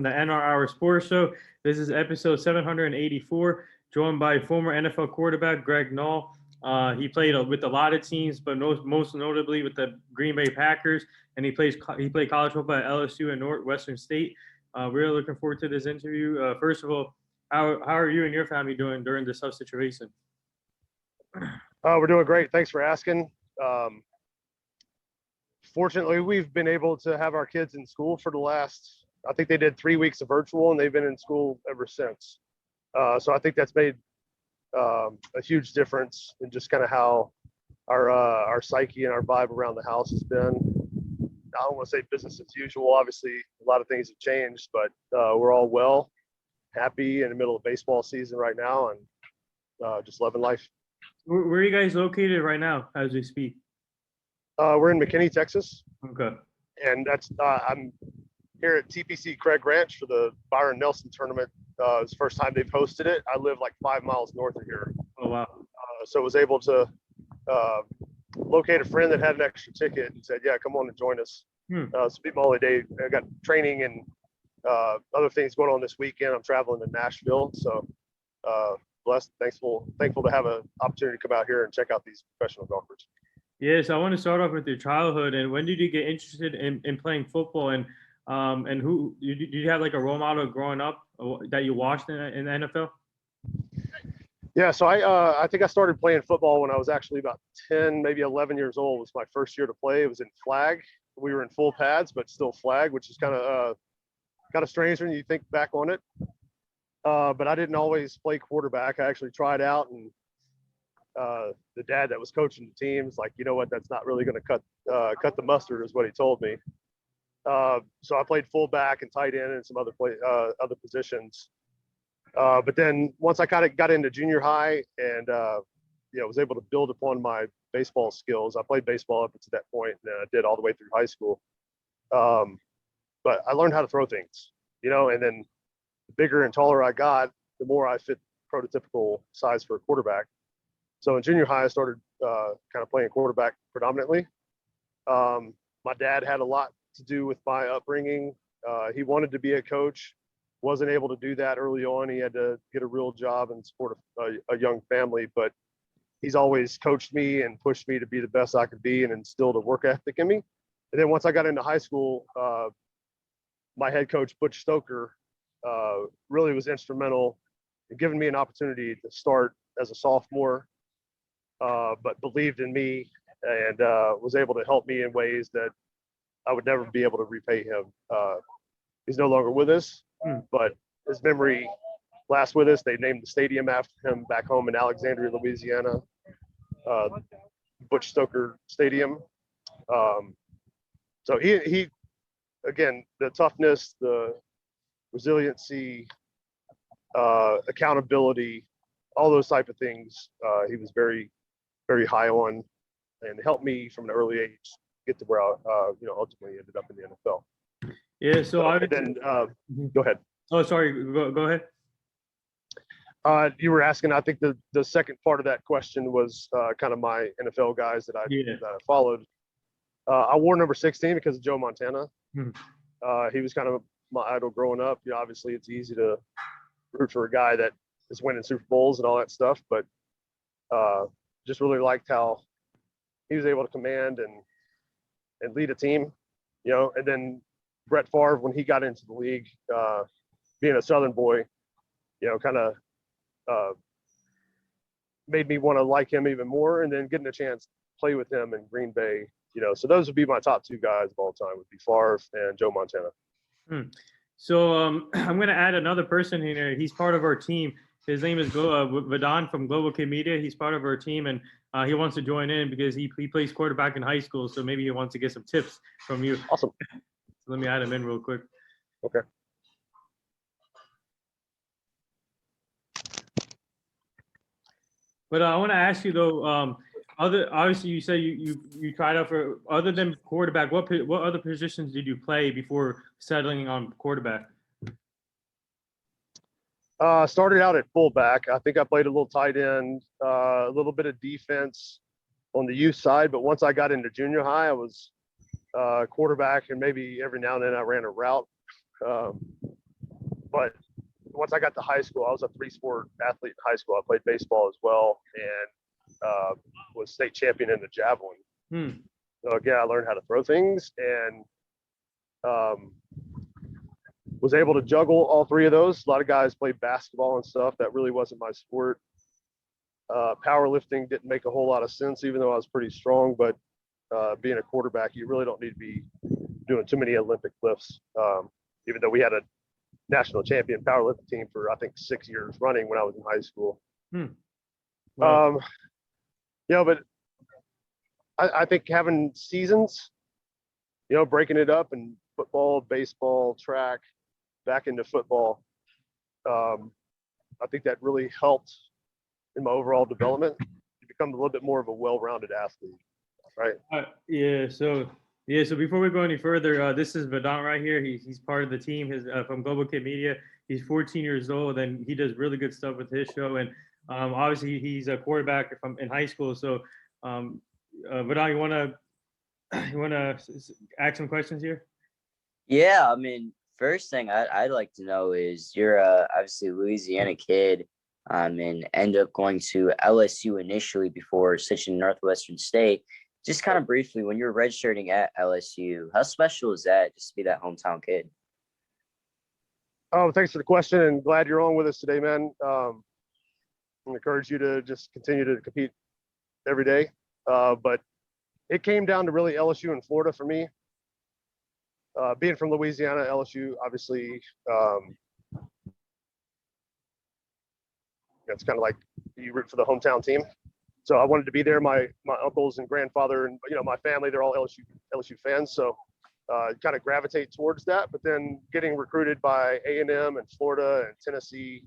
The NR Hour Sports Show. This is episode 784, joined by former NFL quarterback Greg Nall. He played with a lot of teams, but most notably with the Green Bay Packers, and he played college football at LSU and Northwestern State. We're looking forward to this interview. First of all, how are you and your family doing during this tough situation? We're doing great. Thanks for asking. Fortunately, we've been able to have our kids in school for the last, I think they did 3 weeks of virtual, and they've been in school ever since. So I think that's made a huge difference in just kind of how our psyche and our vibe around the house has been. I don't want to say business as usual. Obviously, a lot of things have changed, but we're all well, happy in the middle of baseball season right now, and just loving life. Where are you guys located right now as we speak? We're in McKinney, Texas. Okay. And that's I'm here at TPC Craig Ranch for the Byron Nelson tournament. It's the first time they've hosted it. I live like 5 miles north of here. Oh, wow. So I was able to locate a friend that had an extra ticket and said, yeah, come on and join us. So be my only day. I got training and other things going on this weekend. I'm traveling to Nashville. So blessed, thankful to have an opportunity to come out here and check out these professional golfers. Yes, I want to start off with your childhood, and when did you get interested in playing football, and who did you have like a role model growing up that you watched in the NFL? Yeah, so I think I started playing football when I was actually about 10, maybe 11 years old. It was my first year to play. It was in flag. We were in full pads, but still flag, which is kind of strange when you think back on it. But I didn't always play quarterback. I actually tried out, and the dad that was coaching the team was like, you know what, that's not really going to cut the mustard, is what he told me. So I played fullback and tight end and some other other positions. But then once I kind of got into junior high and was able to build upon my baseball skills. I played baseball up to that point, and I did all the way through high school. But I learned how to throw things, and then the bigger and taller I got, the more I fit prototypical size for a quarterback. So in junior high, I started kind of playing quarterback predominantly. My dad had a lot to do with my upbringing. He wanted to be a coach, wasn't able to do that early on. He had to get a real job and support a young family, but he's always coached me and pushed me to be the best I could be and instilled a work ethic in me. And then once I got into high school, my head coach, Butch Stoker, really was instrumental in giving me an opportunity to start as a sophomore, but believed in me and was able to help me in ways that I would never be able to repay him. He's no longer with us, but his memory lasts with us. They named the stadium after him back home in Alexandria, Louisiana, Butch Stoker Stadium. So he, again, the toughness, the resiliency, accountability, all those type of things, he was very, very high on, and helped me from an early age get to where I, ultimately ended up in the NFL. Yeah. So go ahead. Oh, sorry. Go ahead. You were asking, I think the second part of that question was kind of my NFL guys that I followed. I wore number 16 because of Joe Montana. He was kind of my idol growing up. Obviously it's easy to root for a guy that is winning Super Bowls and all that stuff, but just really liked how he was able to command and lead a team, and then Brett Favre, when he got into the league, being a Southern boy, kind of made me want to like him even more, and then getting a chance to play with him in Green Bay, so those would be my top two guys of all time, would be Favre and Joe Montana. So I'm going to add another person in here. He's part of our team. His name is Vadan from Global Kid Media. He's part of our team, and he wants to join in because he plays quarterback in high school, so maybe he wants to get some tips from you. Awesome. So let me add him in real quick. Okay. But I want to ask you though, obviously you say you tried out for, other than quarterback, what other positions did you play before settling on quarterback? Started out at fullback. I think I played a little tight end, a little bit of defense on the youth side. But once I got into junior high, I was quarterback, and maybe every now and then I ran a route. once I got to high school, I was a 3-sport athlete in high school. I played baseball as well, and was state champion in the javelin. So again, I learned how to throw things, and was able to juggle all 3 of those. A lot of guys played basketball and stuff. That really wasn't my sport. Powerlifting didn't make a whole lot of sense, even though I was pretty strong. But being a quarterback, you really don't need to be doing too many Olympic lifts. Even though we had a national champion powerlifting team for, I think, 6 years running when I was in high school. Wow. But I think having seasons, breaking it up and football, baseball, track, back into football, I think that really helped in my overall development to become a little bit more of a well-rounded athlete, right? So before we go any further, this is Vedant right here. He's part of the team. His from Global Kid Media. He's 14 years old, and he does really good stuff with his show. And obviously, he's a quarterback in high school. So, Vedant, you wanna ask some questions here? Yeah, I mean, first thing I'd like to know is you're obviously a Louisiana kid, and end up going to LSU initially before switching to Northwestern State. Just kind of briefly, when you're redshirting at LSU, how special is that just to be that hometown kid? Oh, thanks for the question, and glad you're on with us today, man. I encourage you to just continue to compete every day. But it came down to really LSU and Florida for me. Being from Louisiana, LSU, obviously, it's kind of like you root for the hometown team. So I wanted to be there. My uncles and grandfather and my family, they're all LSU fans. So kind of gravitate towards that. But then getting recruited by A&M and Florida and Tennessee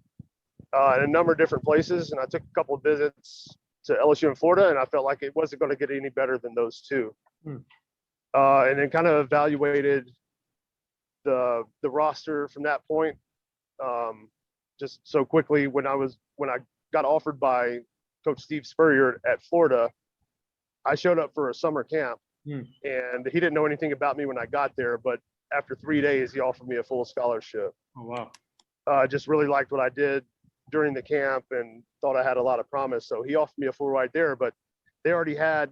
and a number of different places, and I took a couple of visits to LSU and Florida, and I felt like it wasn't going to get any better than those two. And then kind of evaluated the roster from that point. Just so quickly, when I got offered by Coach Steve Spurrier at Florida, I showed up for a summer camp, and he didn't know anything about me when I got there. But after 3 days, he offered me a full scholarship. Oh, wow. I just really liked what I did during the camp and thought I had a lot of promise. So he offered me a full ride there, but they already had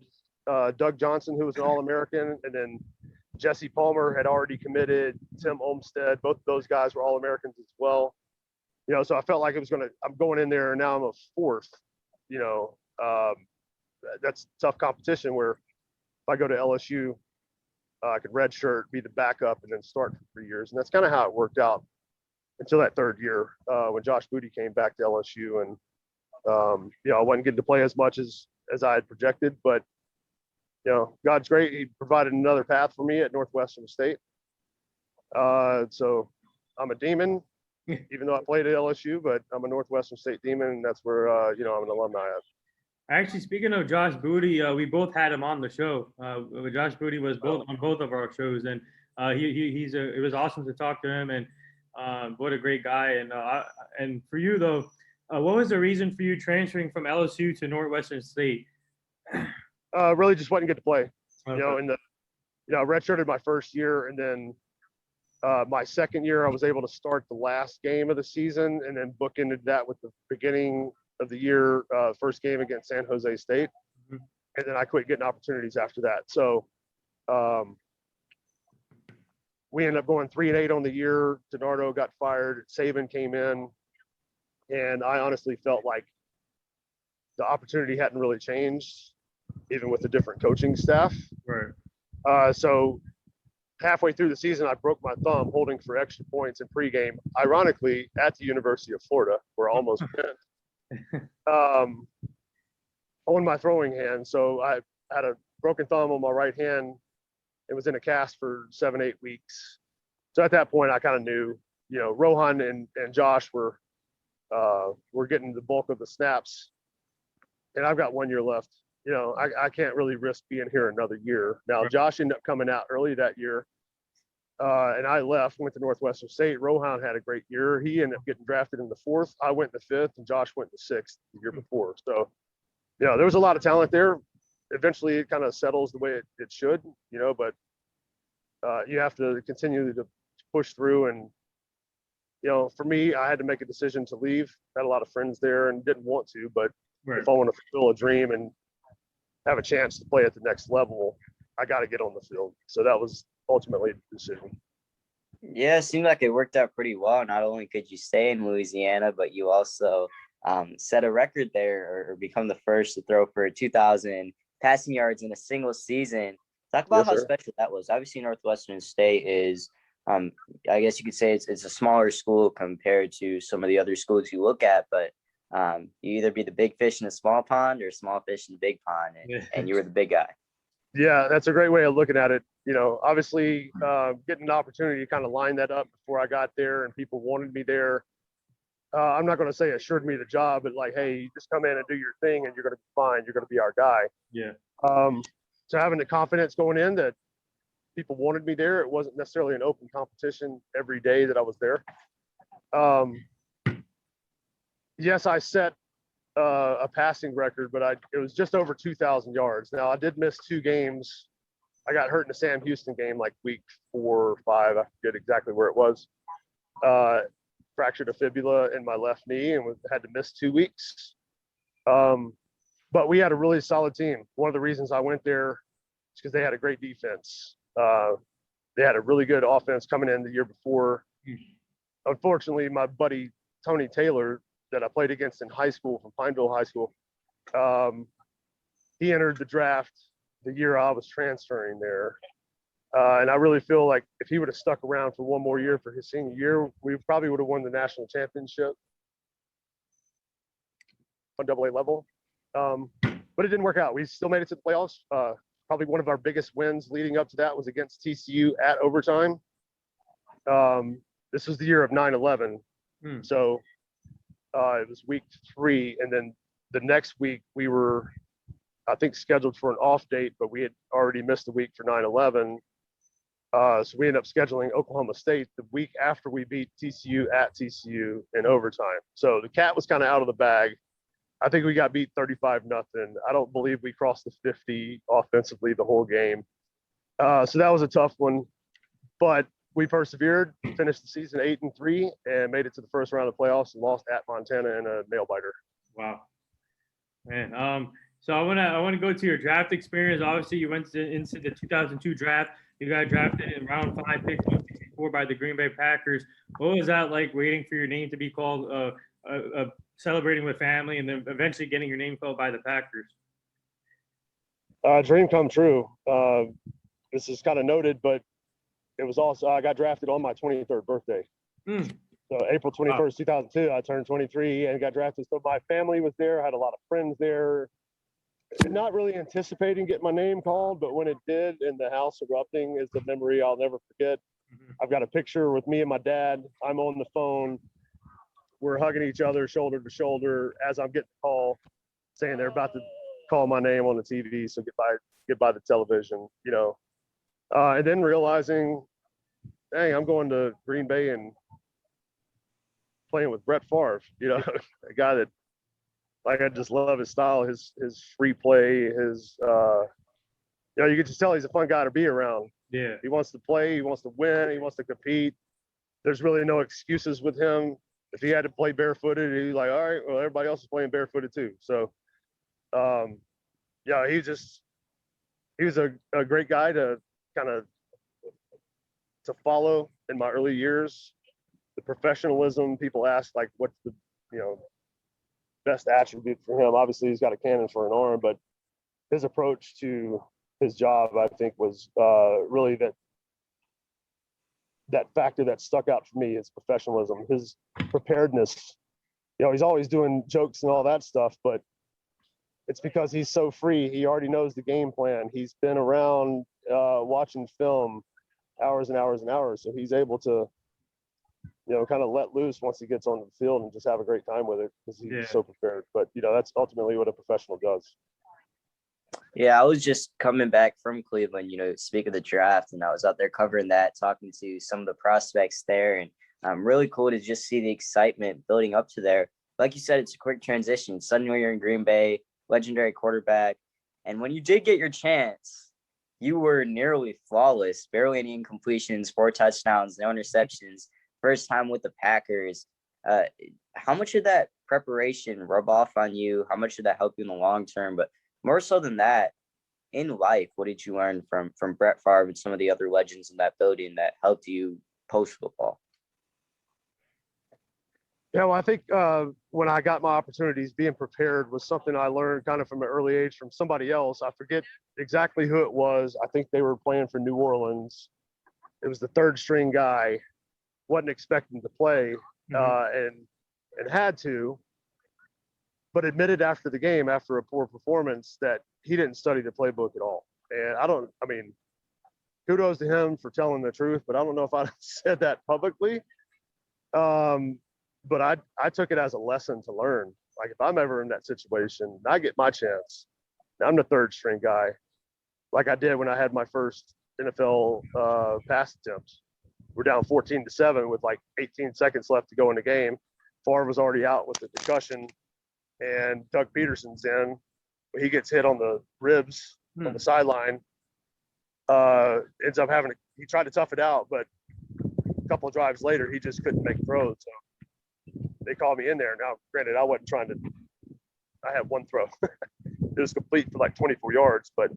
Doug Johnson, who was an All-American, and then Jesse Palmer had already committed, Tim Olmstead. Both of those guys were All-Americans as well. So I felt like I'm going in there, and now I'm a fourth. That's tough competition where if I go to LSU, I could redshirt, be the backup, and then start for 3 years. And that's kind of how it worked out until that third year when Josh Booty came back to LSU. And, I wasn't getting to play as much as I had projected, but, God's great. He provided another path for me at Northwestern State. So I'm a Demon, even though I played at LSU, but I'm a Northwestern State Demon, and that's where, I'm an alumni of. Actually, speaking of Josh Booty, we both had him on the show. Josh Booty was on both of our shows, and it was awesome to talk to him, and what a great guy. And for you though, what was the reason for you transferring from LSU to Northwestern State? Really just wasn't good to play. Okay. I redshirted my first year, and then my second year I was able to start the last game of the season, and then bookended that with the beginning of the year, first game against San Jose State. And then I quit getting opportunities after that. So we ended up going 3-8 on the year. DiNardo got fired. Saban came in, and I honestly felt like the opportunity hadn't really changed, even with the different coaching staff. Right. So halfway through the season, I broke my thumb holding for extra points in pregame, ironically, at the University of Florida, where I almost went. On my throwing hand. So I had a broken thumb on my right hand. It was in a cast for 7-8 weeks. So at that point, I kind of knew, Rohan and Josh were getting the bulk of the snaps, and I've got 1 year left. I can't really risk being here another year. Now, Josh ended up coming out early that year, and I left, went to Northwestern State. Rohan had a great year. He ended up getting drafted in the 4th. I went in the 5th, and Josh went in the 6th the year before. So, there was a lot of talent there. Eventually, it kind of settles the way it should, but you have to continue to push through. And, for me, I had to make a decision to leave. Had a lot of friends there and didn't want to, but Right. if I want to fulfill a dream and have a chance to play at the next level, I got to get on the field. So that was ultimately the decision. Yeah, it seemed like it worked out pretty well. Not only could you stay in Louisiana, but you also set a record there or become the first to throw for 2,000 passing yards in a single season. Talk about how special that was. Obviously, Northwestern State is, I guess you could say it's a smaller school compared to some of the other schools you look at, but you either be the big fish in a small pond or a small fish in a big pond, and you were the big guy. Yeah, that's a great way of looking at it. Obviously getting an opportunity to kind of line that up before I got there and people wanted me there. I'm not going to say assured me the job, but like, hey, just come in and do your thing and you're going to be fine. You're going to be our guy. Yeah. So having the confidence going in that people wanted me there, it wasn't necessarily an open competition every day that I was there. Yes, I set a passing record, but it was just over 2,000 yards. Now I did miss 2 games. I got hurt in the Sam Houston game like week 4 or 5. I forget exactly where it was. Fractured a fibula in my left knee and had to miss 2 weeks. But we had a really solid team. One of the reasons I went there is because they had a great defense. They had a really good offense coming in the year before. Unfortunately, my buddy Tony Taylor that I played against in high school from Pineville High School, he entered the draft the year I was transferring there. And I really feel like if he would have stuck around for one more year for his senior year, we probably would have won the national championship on AA level. But it didn't work out. We still made it to the playoffs. Probably one of our biggest wins leading up to that was against TCU at overtime. This was the year of 9/11. So it was week 3. And then the next week we were, I think, scheduled for an off date, but we had already missed a week for 9/11. So we ended up scheduling Oklahoma State the week after we beat TCU at TCU in overtime. So the cat was kind of out of the bag. I think we got beat 35-0. I don't believe we crossed the 50 offensively the whole game. So that was a tough one, but we persevered, finished the season 8-3, and made it to the first round of the playoffs and lost at Montana in a nail biter. Wow, man. So I want to go to your draft experience. Obviously, you went into the 2002 draft. You got drafted in round 5, pick 164 by the Green Bay Packers. What was that like, waiting for your name to be called, celebrating with family, and then eventually getting your name called by the Packers? Dream come true. This is kind of noted, but it was also, I got drafted on my 23rd birthday. So April 21st, 2002, I turned 23 and got drafted. So my family was there. I had a lot of friends there. Not really anticipating getting my name called, but when it did and the house erupting is a memory I'll never forget. I've got a picture with me and my dad. I'm on the phone. We're hugging each other shoulder to shoulder as I'm getting the call saying they're about to call my name on the TV. So get by the television, and then realizing, dang, I'm going to Green Bay and playing with Brett Favre, a guy that, like, I just love his style, his free play, his, you could just tell he's a fun guy to be around. Yeah. He wants to play, he wants to win, he wants to compete. There's really no excuses with him. If he had to play barefooted, he's like, all right, well, everybody else is playing barefooted too. So, yeah, he was a great guy to kind of to follow in my early years. The professionalism, people ask, like, what's the, best attribute for him? Obviously, he's got a cannon for an arm, but his approach to his job, I think, was really that factor that stuck out for me. His professionalism, his preparedness. He's always doing jokes and all that stuff, but it's because he's so free. He already knows the game plan. He's been around watching film hours and hours and hours, so he's able to kind of let loose once he gets on the field and just have a great time with it because he's so prepared. But that's ultimately what a professional does. Yeah, I was just coming back from Cleveland, speak of the draft, and I was out there covering that, talking to some of the prospects there, and really cool to just see the excitement building up to there. Like you said, it's a quick transition. Suddenly you're in Green Bay, legendary quarterback, and when you did get your chance, you were nearly flawless, barely any incompletions, 4 touchdowns, no interceptions. first time with the Packers. How much did that preparation rub off on you? How much did that help you in the long term? But more so than that, in life, what did you learn from Brett Favre and some of the other legends in that building that helped you post football? Yeah, well, I think when I got my opportunities, being prepared was something I learned kind of from an early age from somebody else. I forget exactly who it was. I think they were playing for New Orleans. It was the third string guy, wasn't expecting to play, and had to, but admitted after the game, after a poor performance, that he didn't study the playbook at all. And I mean, kudos to him for telling the truth, but I don't know if I said that publicly. But I took it as a lesson to learn. Like, if I'm ever in that situation, I get my chance. I'm the third string guy, like I did when I had my first NFL pass attempt. We're down 14-7 with like 18 seconds left to go in the game. Favre was already out with the concussion, and Doug Peterson's in. He gets hit on the ribs on the sideline. Ends up he tried to tough it out, but a couple of drives later, he just couldn't make throws. So they called me in there. Now, granted, I had one throw. It was complete for like 24 yards. But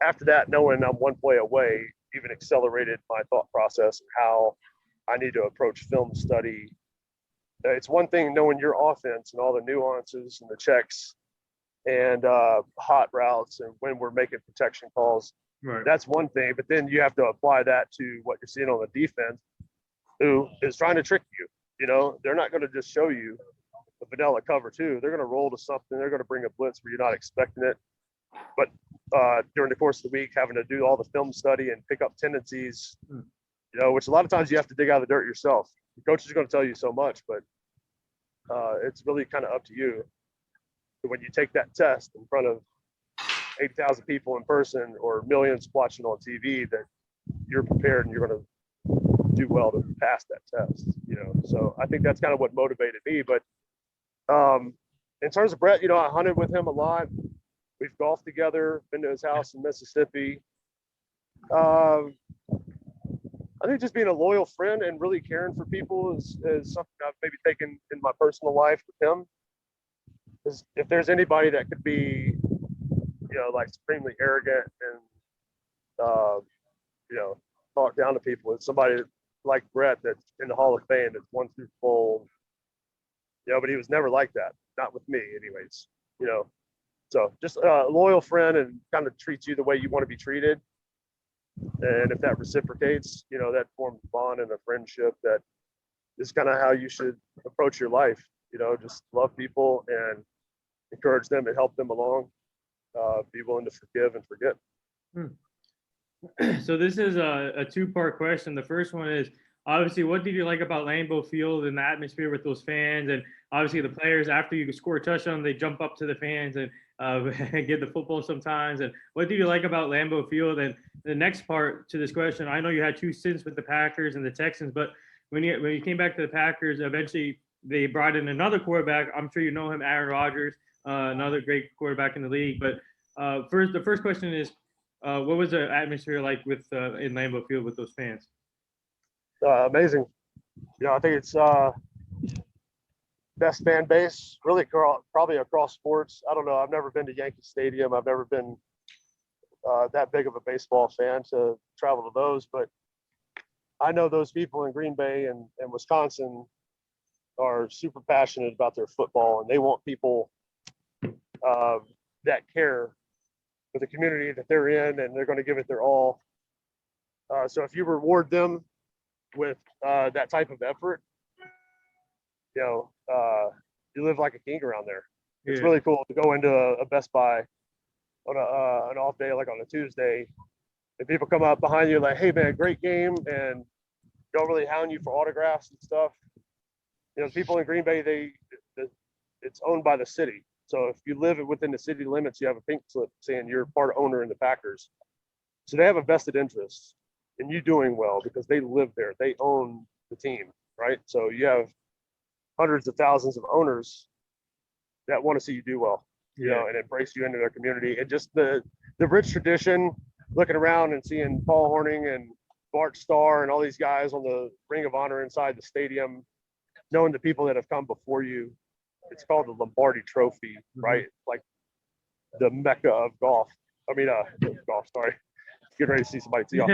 after that, knowing I'm one play away, even accelerated my thought process and how I need to approach film study. It's one thing knowing your offense and all the nuances and the checks and hot routes and when we're making protection calls. Right. That's one thing. But then you have to apply that to what you're seeing on the defense, who is trying to trick you. You know, they're not going to just show you the vanilla cover two. They're going to roll to something. They're going to bring a blitz where you're not expecting it. But during the course of the week, having to do all the film study and pick up tendencies, you know, which a lot of times you have to dig out of the dirt yourself. The coach is going to tell you so much, but it's really kind of up to you. When you take that test in front of 80,000 people in person or millions watching on TV, that you're prepared and you're going to do well to pass that test, you know. So I think that's kind of what motivated me. But in terms of Brett, you know, I hunted with him a lot. We've golfed together, been to his house in Mississippi. I think just being a loyal friend and really caring for people is something I've maybe taken in my personal life with him. If there's anybody that could be, you know, like supremely arrogant and, you know, talk down to people, it's somebody like Brett that's in the Hall of Fame, that's won Super Bowl, you know, but he was never like that. Not with me anyways, you know. So just a loyal friend and kind of treats you the way you want to be treated. And if that reciprocates, you know, that forms a bond and a friendship that is kind of how you should approach your life. You know, just love people and encourage them and help them along. Be willing to forgive and forget. So this is a two-part question. The first one is, obviously, what did you like about Lambeau Field and the atmosphere with those fans? And obviously the players, after you score a touchdown, they jump up to the fans and get the football sometimes. And what did you like about Lambeau Field? And the next part to this question, I know you had two stints with the Packers and the Texans, but when you came back to the Packers, eventually they brought in another quarterback. I'm sure you know him, Aaron Rodgers, another great quarterback in the league. But the first question is, what was the atmosphere like with in Lambeau Field with those fans? Amazing. You know, I think it's best fan base, really probably across sports. I don't know. I've never been to Yankee Stadium. I've never been that big of a baseball fan to travel to those, but I know those people in Green Bay and Wisconsin are super passionate about their football, and they want people that care for the community that they're in, and they're going to give it their all. So if you reward them with that type of effort, you know, you live like a king around there. It's really cool to go into a Best Buy on an off day, like on a Tuesday, and people come up behind you like, "Hey man, great game," and don't really hound you for autographs and stuff. You know, people in Green Bay, it's owned by the city. So if you live within the city limits, you have a pink slip saying you're part owner in the Packers. So they have a vested interest in you doing well because they live there. They own the team, right? So you have hundreds of thousands of owners that want to see you do well, you know, and embrace you into their community. And just the rich tradition, looking around and seeing Paul Hornung and Bart Starr and all these guys on the Ring of Honor inside the stadium, knowing the people that have come before you. It's called the Lombardi Trophy, right? Like the mecca of golf. Golf. Sorry, getting ready to see somebody tee off.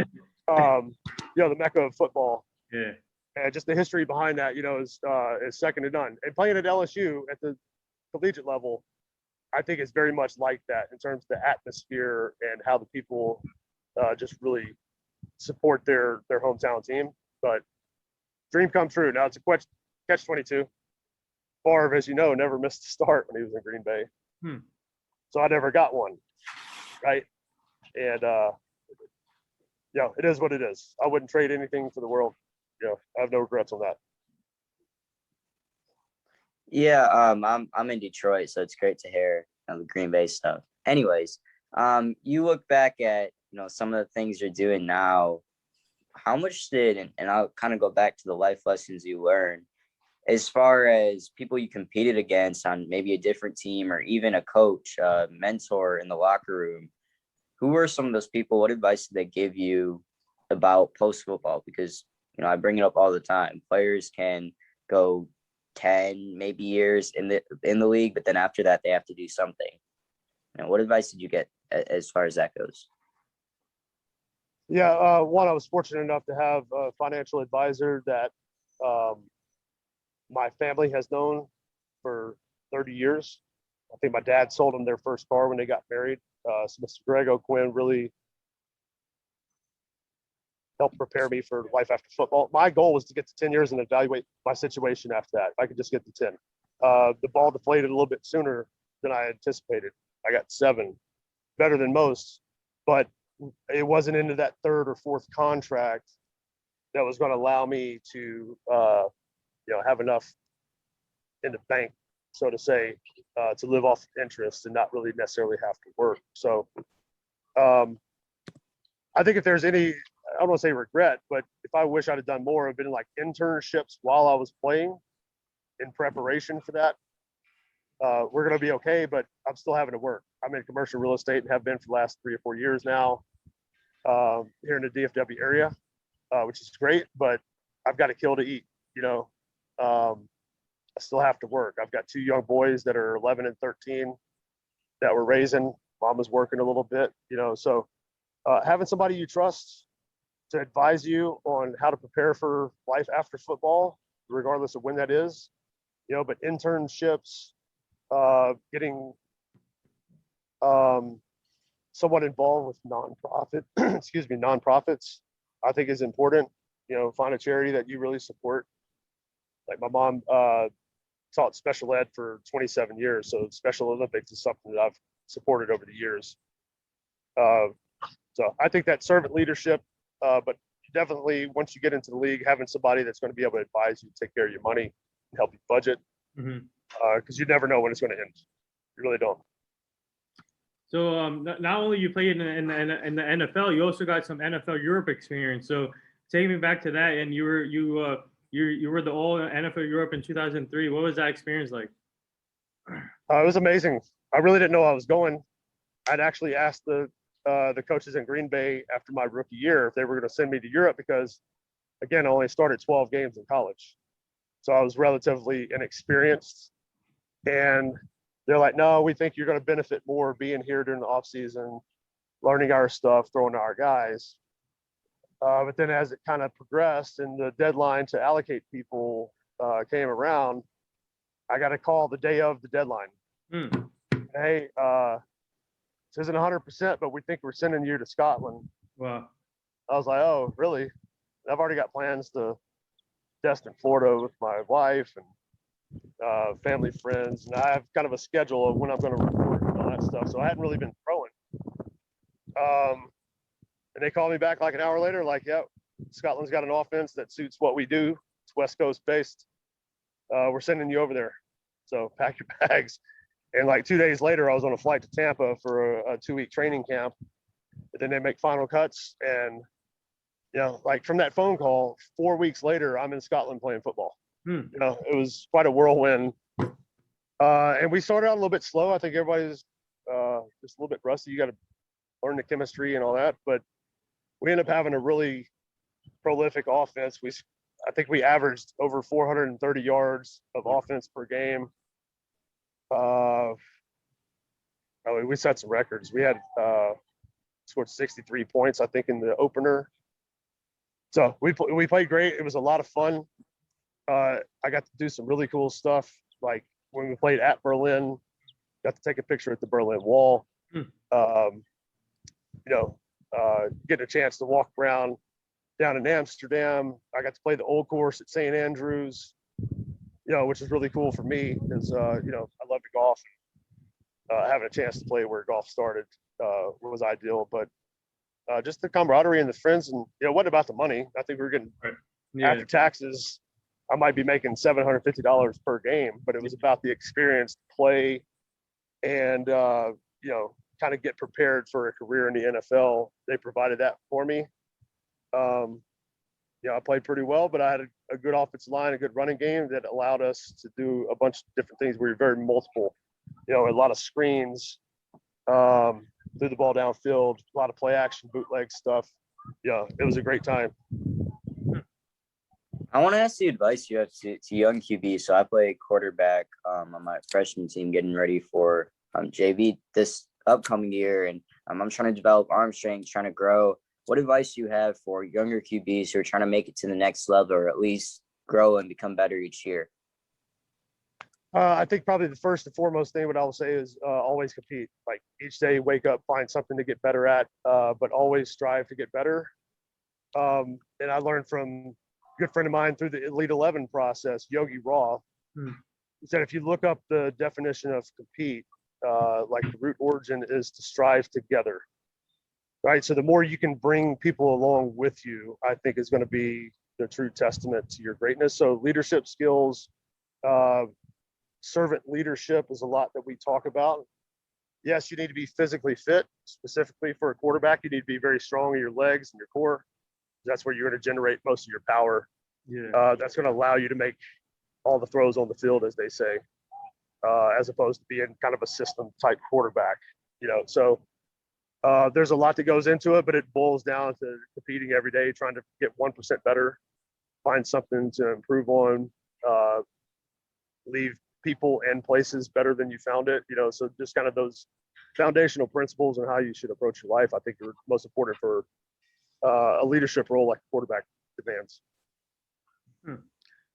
The mecca of football. Yeah. And just the history behind that, is second to none. And playing at LSU at the collegiate level, I think it's very much like that in terms of the atmosphere and how the people just really support their hometown team. But dream come true. Now it's a catch-22. Favre, as you know, never missed a start when he was in Green Bay. So I never got one, right? And it is what it is. I wouldn't trade anything for the world. I have no regrets on that. Yeah, I'm in Detroit, so it's great to hear the Green Bay stuff. Anyways, you look back at some of the things you're doing now. How much and I'll kind of go back to the life lessons you learned as far as people you competed against on maybe a different team or even a coach, a mentor in the locker room. Who were some of those people? What advice did they give you about post football? Because I bring it up all the time. Players can go 10 maybe years in the league, but then after that they have to do something. What advice did you get as far as that goes? Yeah, one, I was fortunate enough to have a financial advisor that my family has known for 30 years. I think my dad sold them their first car when they got married. So Mr. Greg O'Quinn really helped prepare me for life after football. My goal was to get to 10 years and evaluate my situation after that. If I could just get to 10. The ball deflated a little bit sooner than I anticipated. I got 7, better than most, but it wasn't into that third or fourth contract that was going to allow me to, have enough in the bank, so to say, to live off interest and not really necessarily have to work. So I think if there's any, I don't want to say regret, but if I wish I'd have done more, have been like internships while I was playing in preparation for that. We're going to be okay, but I'm still having to work. I'm in commercial real estate and have been for the last 3 or 4 years now here in the DFW area, which is great, but I've got to kill to eat, I still have to work. I've got 2 young boys that are 11 and 13 that we're raising. Mom was working a little bit, so having somebody you trust to advise you on how to prepare for life after football, regardless of when that is, but internships, getting somewhat involved with nonprofits, I think is important. Find a charity that you really support. Like my mom taught special ed for 27 years, so Special Olympics is something that I've supported over the years. So I think that servant leadership, but definitely once you get into the league, having somebody that's going to be able to advise you, take care of your money, and help you budget, because you never know when it's going to end. You really don't. So not only you played in the NFL, you also got some NFL Europe experience. So take me back to that, and you were the All NFL Europe in 2003. What was that experience like? It was amazing. I really didn't know I was going. I'd actually asked the coaches in Green Bay after my rookie year if they were going to send me to Europe because, again, I only started 12 games in college, so I was relatively inexperienced. And they're like, "No, we think you're going to benefit more being here during the off season, learning our stuff, throwing to our guys." But then as it kind of progressed and the deadline to allocate people came around, I got a call the day of the deadline. Hey, this isn't 100%, but we think we're sending you to Scotland. Wow. I was like, oh, really? I've already got plans to Destin, Florida with my wife and family, friends. And I have kind of a schedule of when I'm going to report and all that stuff. So I hadn't really been throwing. And they called me back like an hour later, like, yeah, Scotland's got an offense that suits what we do. It's West Coast based. We're sending you over there. So pack your bags. And like 2 days later, I was on a flight to Tampa for a 2-week training camp. But then they make final cuts. And, like from that phone call, 4 weeks later, I'm in Scotland playing football. It was quite a whirlwind. And we started out a little bit slow. I think everybody's just a little bit rusty. You got to learn the chemistry and all that. But we ended up having a really prolific offense. I think we averaged over 430 yards of offense per game. We set some records. We had scored 63 points, I think, in the opener. So we played great. It was a lot of fun. I got to do some really cool stuff, like when we played at Berlin. Got to take a picture at the Berlin Wall. Getting a chance to walk around down in Amsterdam. I got to play the old course at St. Andrews, which is really cool for me because, I love to golf. Having a chance to play where golf started was ideal, but just the camaraderie and the friends, and what about the money? I think we were getting after taxes. I might be making $750 per game, but it was about the experience to play and kind of get prepared for a career in the NFL. They provided that for me. I played pretty well, but I had a good offensive line, a good running game that allowed us to do a bunch of different things. We were very multiple, a lot of screens, threw the ball downfield, a lot of play action, bootleg stuff. It was a great time. I want to ask the advice you have to young QB. So I play quarterback on my freshman team, getting ready for JV this upcoming year, and I'm trying to develop arm strength, trying to grow. What advice do you have for younger QBs who are trying to make it to the next level, or at least grow and become better each year? I think probably the first and foremost thing what I will say is always compete. Like each day, wake up, find something to get better at, but always strive to get better. And I learned from a good friend of mine through the Elite 11 process, Yogi Raw. He said, if you look up the definition of compete, like the root origin is to strive together, right? So the more you can bring people along with you, I think is going to be the true testament to your greatness. So leadership skills, servant leadership is a lot that we talk about. Yes, you need to be physically fit. Specifically for a quarterback, you need to be very strong in your legs and your core. That's where you're going to generate most of your power. That's going to allow you to make all the throws on the field, as they say, as opposed to being kind of a system type quarterback. So there's a lot that goes into it, but it boils down to competing every day, trying to get 1% better, find something to improve on, leave people and places better than you found it. So just kind of those foundational principles and how you should approach your life, I think are most important for a leadership role like a quarterback demands.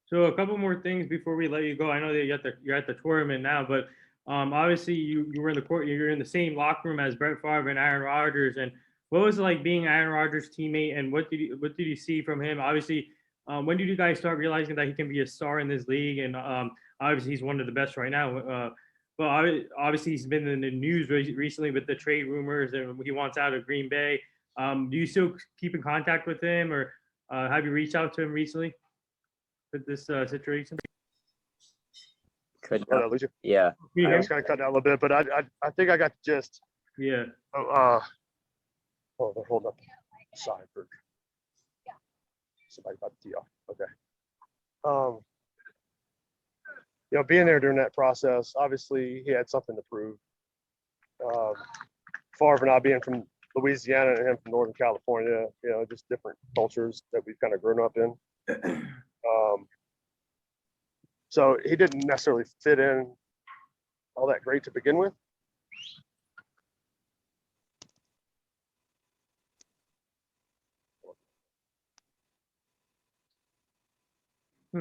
So a couple more things before we let you go. I know that you're at the tournament now, but obviously you were in the court. You're in the same locker room as Brett Favre and Aaron Rodgers. And what was it like being Aaron Rodgers' teammate? And what did you see from him? Obviously, when did you guys start realizing that he can be a star in this league? And obviously he's one of the best right now. But obviously he's been in the news recently with the trade rumors and he wants out of Green Bay. Do you still keep in contact with him, or have you reached out to him recently with this situation? Yeah. I was kind of cutting out a little bit, but I think I got the gist. Yeah. They're holding up the sign for somebody about the tee off. Okay. Being there during that process, obviously he had something to prove. Favre and I being from Louisiana and him from Northern California, just different cultures that we've kind of grown up in. So he didn't necessarily fit in all that great to begin with. I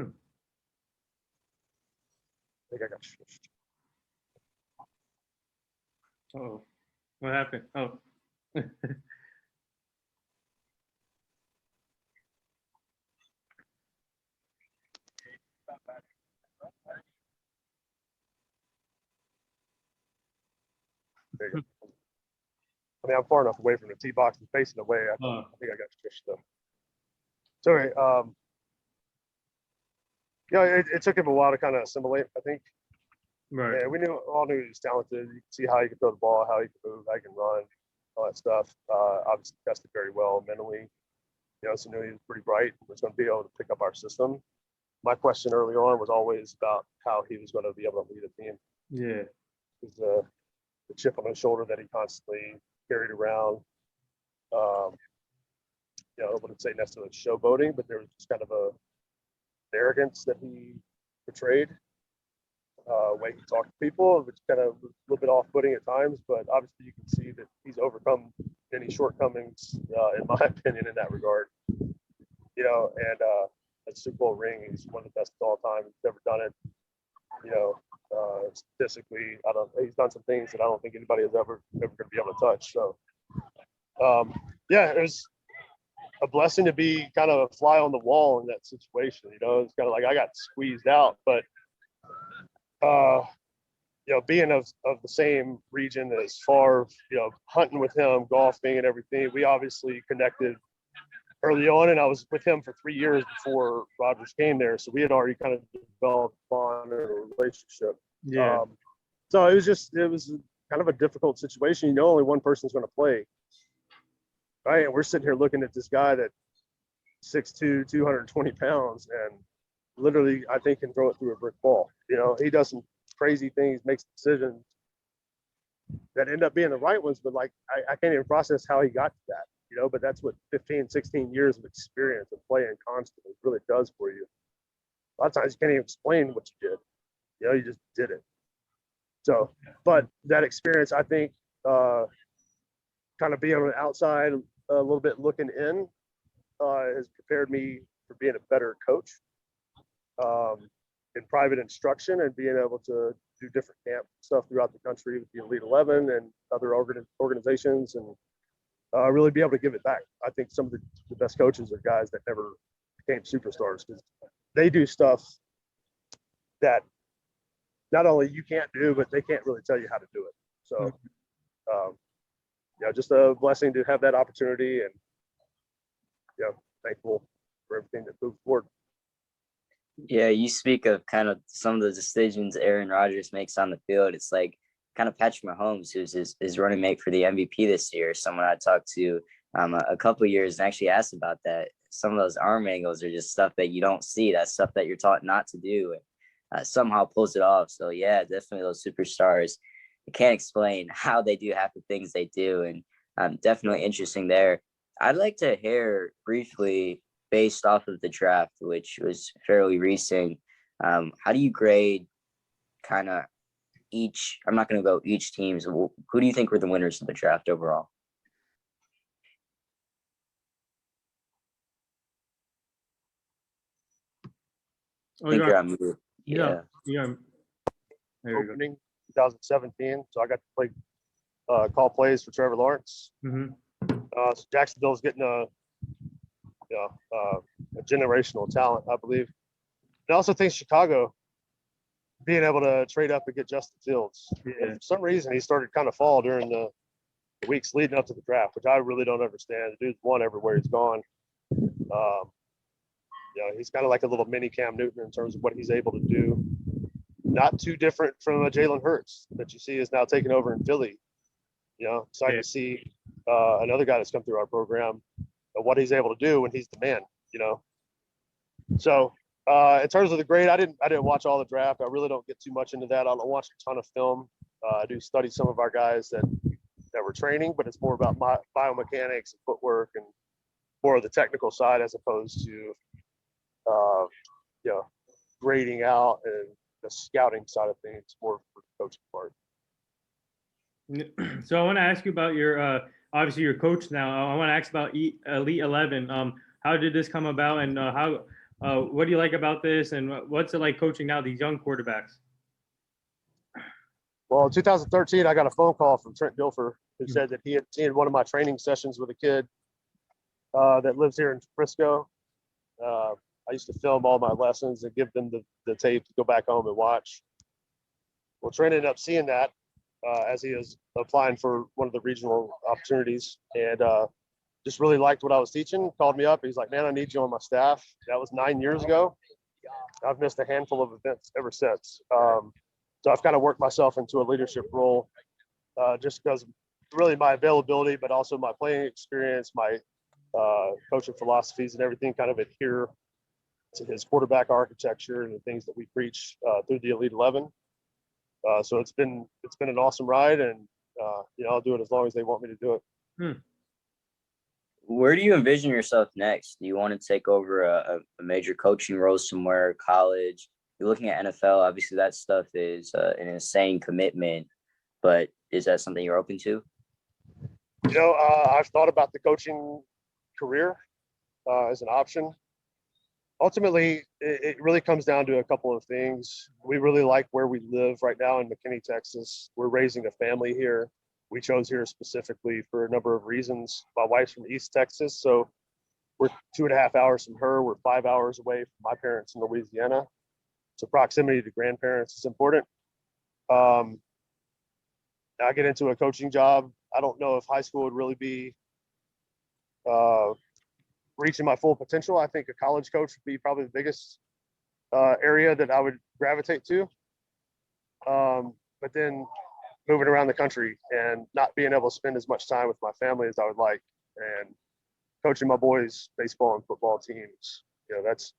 think I got switched. Oh, what happened? Oh. I mean, I'm far enough away from the tee box and facing away. I think I got switched though. Sorry. It took him a while to kind of assimilate, I think. Right. Yeah, we all knew he was talented. You could see how he could throw the ball, how he could move, how he can run, all that stuff. Obviously tested very well mentally. So knew he was pretty bright and was going to be able to pick up our system. My question early on was always about how he was going to be able to lead a team. Yeah. Because the chip on his shoulder that he constantly carried around. I wouldn't say necessarily showboating, but there was just kind of a arrogance that he portrayed, way he talked to people, which kind of was a little bit off-putting at times. But obviously, you can see that he's overcome any shortcomings, in my opinion, in that regard. And that Super Bowl ring, he's one of the best of all time. He's never done it. Statistically, he's done some things that I don't think anybody is ever going to be able to touch. So, it was a blessing to be kind of a fly on the wall in that situation. It's kind of like I got squeezed out, but being of the same region as Favre, hunting with him, golfing and everything, we obviously connected early on, and I was with him for 3 years before Rodgers came there, so we had already kind of developed a bond and a relationship. Yeah. So it was kind of a difficult situation. Only one person's going to play, right? And we're sitting here looking at this guy that 6'2", 220 pounds, and literally, I think, can throw it through a brick wall. He does some crazy things, makes decisions that end up being the right ones, but I can't even process how he got to that. But that's what 15, 16 years of experience of playing constantly really does for you. A lot of times you can't even explain what you did. You just did it. So, but that experience, I think, kind of being on the outside a little bit looking in, has prepared me for being a better coach, in private instruction, and being able to do different camp stuff throughout the country with the Elite 11 and other organizations, and really be able to give it back. I think some of the best coaches are guys that never became superstars, because they do stuff that not only you can't do, but they can't really tell you how to do it. So, just a blessing to have that opportunity, and thankful for everything that moved forward. Yeah, you speak of kind of some of the decisions Aaron Rodgers makes on the field. It's like kind of Patrick Mahomes, who's his running mate for the MVP this year. Someone I talked to a couple of years and actually asked about that. Some of those arm angles are just stuff that you don't see. That's stuff that you're taught not to do, and somehow pulls it off. So yeah, definitely those superstars. I can't explain how they do half the things they do, and definitely interesting there. I'd like to hear briefly, based off of the draft, which was fairly recent, how do you grade kind of each? I'm not going to go each teams. Who do you think were the winners of the draft overall? I think you're on mute. Yeah. Yeah. There you go. Opening 2017, so I got to play, call plays for Trevor Lawrence. Mm-hmm. So Jacksonville's getting a generational talent, I believe. And I also think Chicago being able to trade up and get Justin Fields. Yeah. For some reason, he started kind of fall during the weeks leading up to the draft, which I really don't understand. The dude's won everywhere he's gone. He's kind of like a little mini Cam Newton in terms of what he's able to do. Not too different from Jalen Hurts that you see is now taking over in Philly. Excited to see another guy that's come through our program, what he's able to do when he's the man. So in terms of the grade, I didn't watch all the draft. I really don't get too much into that. I don't watch a ton of film. I do study some of our guys that were training, but it's more about my biomechanics and footwork and more of the technical side, as opposed to grading out and the scouting side of things, more for the coaching part. So I want to ask you about your obviously your coach now. I want to ask about Elite 11. How did this come about, and what do you like about this, and what's it like coaching now these young quarterbacks? Well, in 2013, I got a phone call from Trent Dilfer, who said that he had seen one of my training sessions with a kid that lives here in Frisco. I used to film all my lessons and give them the tape to go back home and watch. Well, Trent ended up seeing that as he was applying for one of the regional opportunities, and just really liked what I was teaching. Called me up. He's like, "Man, I need you on my staff." That was 9 years ago. I've missed a handful of events ever since. So I've kind of worked myself into a leadership role, just because really my availability, but also my playing experience, my coaching philosophies and everything kind of adhere to his quarterback architecture and the things that we preach through the Elite 11. So it's been an awesome ride, and I'll do it as long as they want me to do it. Where do you envision yourself next? Do you want to take over a major coaching role somewhere, college? You're looking at NFL. Obviously, that stuff is an insane commitment, but is that something you're open to? I've thought about the coaching career as an option. Ultimately, it really comes down to a couple of things. We really like where we live right now in McKinney, Texas. We're raising a family here. We chose here specifically for a number of reasons. My wife's from East Texas, so we're 2.5 hours from her. We're 5 hours away from my parents in Louisiana. So proximity to grandparents is important. I get into a coaching job. I don't know if high school would really be reaching my full potential. I think a college coach would be probably the biggest area that I would gravitate to. But then moving around the country and not being able to spend as much time with my family as I would like, and coaching my boys' baseball and football teams, it's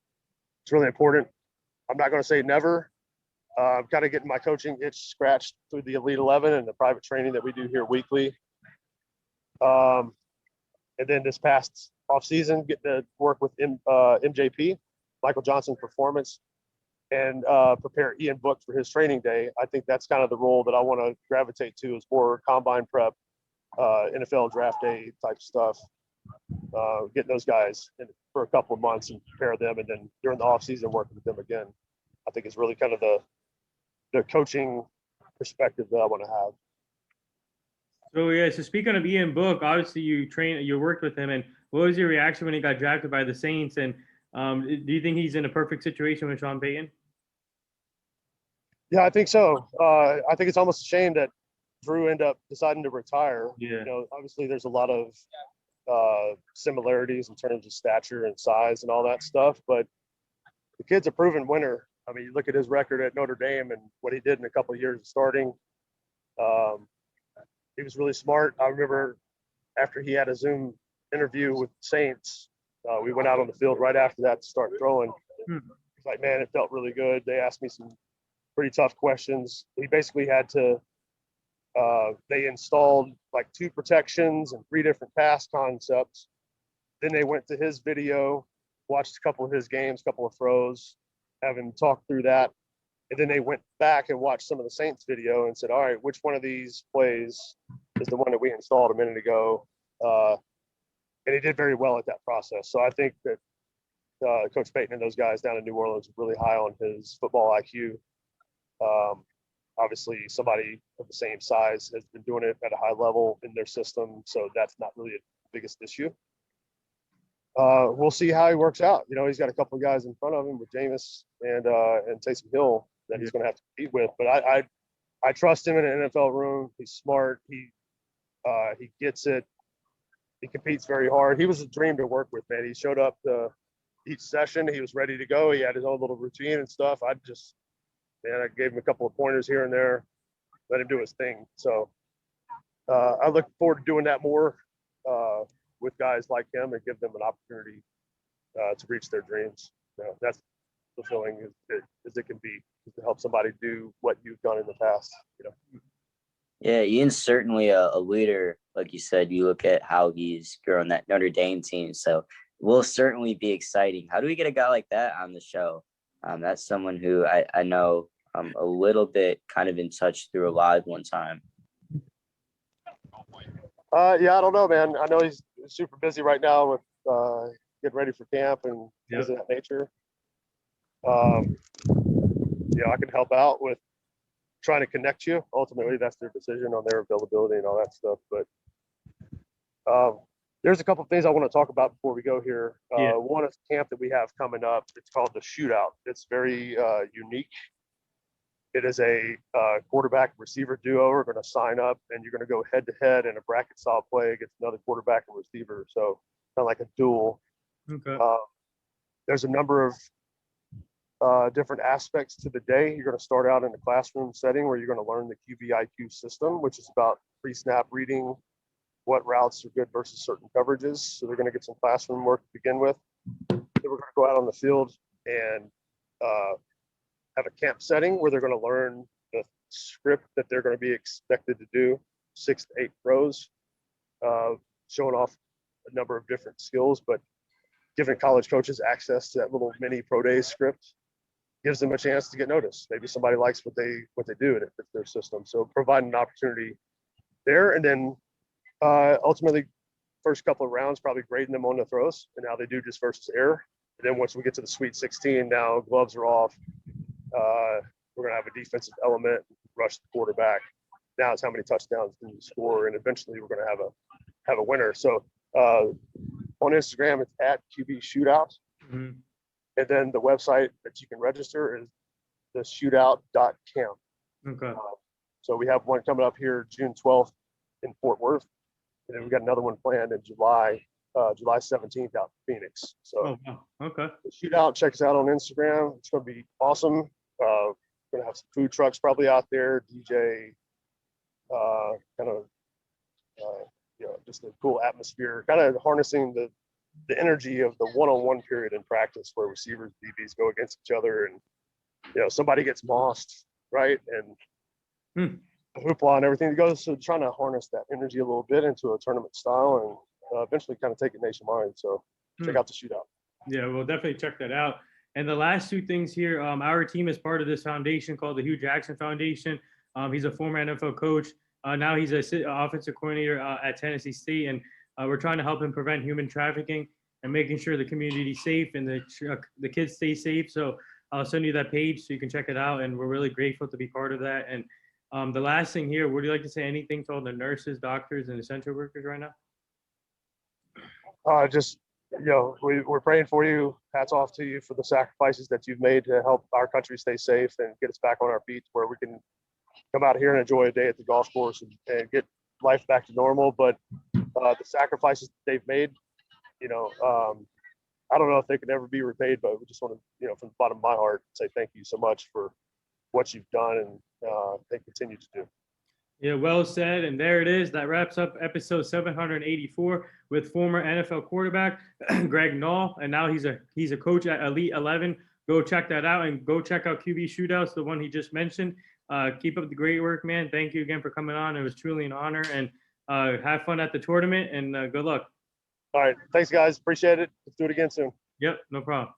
really important. I'm not going to say never. I'm kind of getting my coaching itch scratched through the Elite 11 and the private training that we do here weekly. And then this past offseason, getting to work with MJP, Michael Johnson Performance, and prepare Ian Book for his training day. I think that's kind of the role that I want to gravitate to, is more combine prep, NFL draft day type stuff. Getting those guys in for a couple of months and prepare them, and then during the offseason working with them again. I think is really kind of the coaching perspective that I want to have. So yeah, so speaking of Ian Book, obviously you worked with him, and what was your reaction when he got drafted by the Saints? And do you think he's in a perfect situation with Sean Payton? Yeah, I think so. I think it's almost a shame that Drew ended up deciding to retire. Yeah. Obviously there's a lot of similarities in terms of stature and size and all that stuff, but the kid's a proven winner. I mean, you look at his record at Notre Dame and what he did in a couple of years of starting. He was really smart. I remember after he had a Zoom interview with Saints, we went out on the field right after that to start throwing. It's like, man, it felt really good. They asked me some pretty tough questions. He basically had to they installed like 2 protections and 3 different pass concepts. Then they went to his video, watched a couple of his games, a couple of throws, having talked through that. And then they went back and watched some of the Saints video and said, all right, which one of these plays is the one that we installed a minute ago? And he did very well at that process. So I think that Coach Payton and those guys down in New Orleans are really high on his football IQ. Obviously, somebody of the same size has been doing it at a high level in their system, so that's not really the biggest issue. We'll see how he works out. He's got a couple of guys in front of him with Jameis and Taysom Hill that he's going to have to compete with. But I trust him in an NFL room. He's smart. He gets it. He competes very hard. He was a dream to work with, man. He showed up to each session. He was ready to go. He had his own little routine and stuff. I gave him a couple of pointers here and there, let him do his thing. So I look forward to doing that more with guys like him and give them an opportunity to reach their dreams. That's fulfilling as it can be, to help somebody do what you've done in the past. Yeah, Ian's certainly a leader. Like you said, you look at how he's grown that Notre Dame team. So it will certainly be exciting. How do we get a guy like that on the show? That's someone who I know a little bit kind of in touch through a live one time. Yeah, I don't know, man. I know he's super busy right now with getting ready for camp and things of that nature. I can help out with trying to connect you. Ultimately, that's their decision on their availability and all that stuff. But there's a couple of things I want to talk about before we go here. One is camp that we have coming up. It's called the Shootout. It's very unique. It is a quarterback receiver duo. We're going to sign up, and you're going to go head to head in a bracket style play against another quarterback and receiver. So kind of like a duel. Okay. There's a number of different aspects to the day. You're going to start out in a classroom setting where you're going to learn the QBIQ system, which is about pre-snap reading, what routes are good versus certain coverages. So they're going to get some classroom work to begin with. Then we're going to go out on the field and have a camp setting where they're going to learn the script that they're going to be expected to do, 6 to 8 throws, showing off a number of different skills, but giving college coaches access to that little mini pro day script gives them a chance to get noticed. Maybe somebody likes what they do and it fits their system. So providing an opportunity there, and then ultimately first couple of rounds probably grading them on the throws and how they do just versus air. And then once we get to the Sweet 16, now gloves are off. We're gonna have a defensive element, rush the quarterback. Now it's how many touchdowns can you score, and eventually we're gonna have a winner. So on Instagram, it's at QB Shootout. Mm-hmm. And then the website that you can register is theshootout.camp. Okay. So we have one coming up here June 12th in Fort Worth. And then we got another one planned in July 17th out in Phoenix. So Oh, wow. Okay. the Shootout, check us out on Instagram. It's going to be awesome. We're going to have some food trucks probably out there, DJ, just a cool atmosphere, kind of harnessing the energy of the one-on-one period in practice where receivers, DBs go against each other and, somebody gets mossed, right? And hoopla and everything that goes. So trying to harness that energy a little bit into a tournament style and eventually kind of take it nationwide. So check out the Shootout. Yeah, we'll definitely check that out. And the last two things here, our team is part of this foundation called the Hugh Jackson Foundation. He's a former NFL coach. Now he's an offensive coordinator at Tennessee State, and we're trying to help him prevent human trafficking and making sure the community's safe and the kids stay safe. So I'll send you that page so you can check it out, and we're really grateful to be part of that. And the last thing here, would you like to say anything to all the nurses, doctors, and essential workers right now? We're praying for you. Hats off to you for the sacrifices that you've made to help our country stay safe and get us back on our feet where we can come out here and enjoy a day at the golf course and get life back to normal. But the sacrifices they've made, I don't know if they could ever be repaid, but we just want to, from the bottom of my heart, say thank you so much for what you've done and they continue to do. Yeah, well said. And there it is. That wraps up episode 784 with former NFL quarterback Greg Nall. And now he's a coach at Elite 11. Go check that out and go check out QB Shootouts, the one he just mentioned. Keep up the great work, man. Thank you again for coming on. It was truly an honor. And have fun at the tournament and good luck. All right. Thanks, guys. Appreciate it. Let's do it again soon. Yep, no problem.